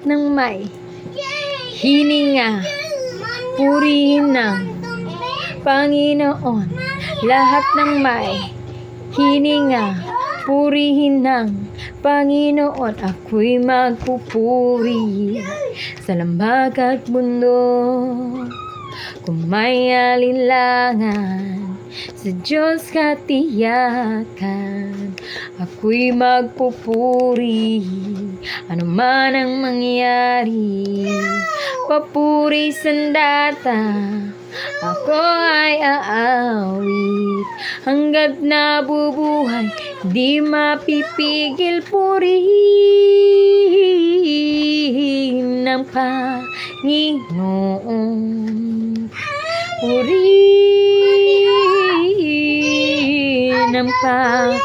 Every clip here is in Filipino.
ng may hininga, purihin ng Panginoon. Lahat ng may hininga, purihin ng Panginoon. Ako'y magpupuri sa lambag at bundok. Kung may alinlangan, sa Diyos katiyakan. Ako'y magpupuri, ano man ang mangyari. Papuri sandata, ako ay aawit. Hanggat nabubuhay, di mapipigil purihin ng Panginoon. Purihin ng Panginoon.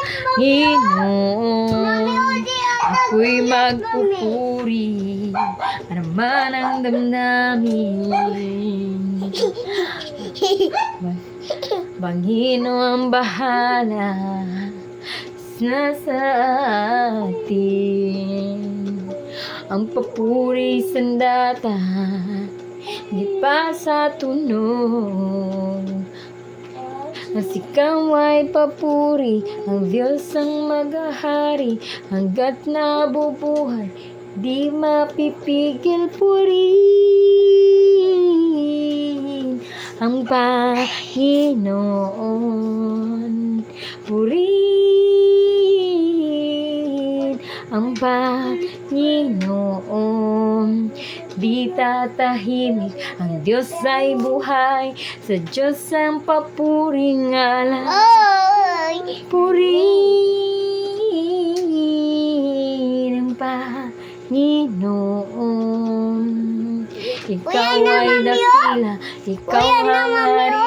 Ako'y magpupuri, ano man ang damdamin. Panginoon ang bahala sa atin. Ang papuri sandata, di pa sa tunog. As ikaw ay papuri, ang Diyos ang maghahari. Hanggat nabubuhay, di mapipigil purihin ang Panginoon. Purihin ang Panginoon. Di tatahimik, ang Diyos ay buhay. Sa Diyos ang papuring alay. Purihin ang Panginoon. Ikaw ay dakila, ikaw ang hari.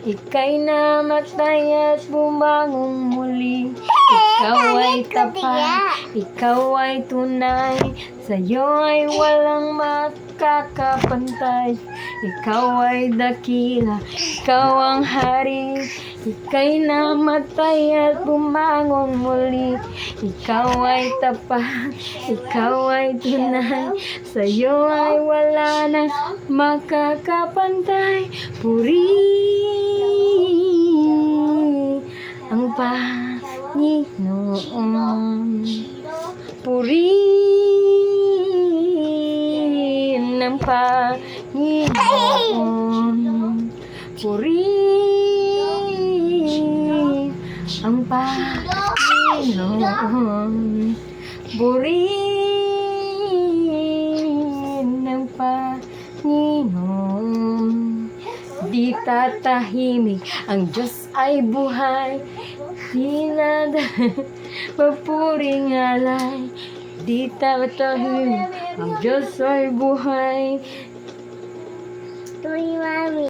Ika'y namatay at bumangon muli. Ikaw ay tapat, ikaw ay tunay. Sa'yo ay walang makakapantay. Ikaw ay dakila, ikaw ang hari. Ika'y namatay at bumangon muli. Ikaw ay tapat, ikaw ay tunay. Sa'yo ay wala nang makakapantay. Purihin ang Panginoon. Purihin ang Panginoon. Purihin ang Panginoon. Purihin ang Panginoon. Di tatahimik, ang Diyos ay buhay. Di nada papuring alay. Di tatahimik, ang Diyos ay buhay.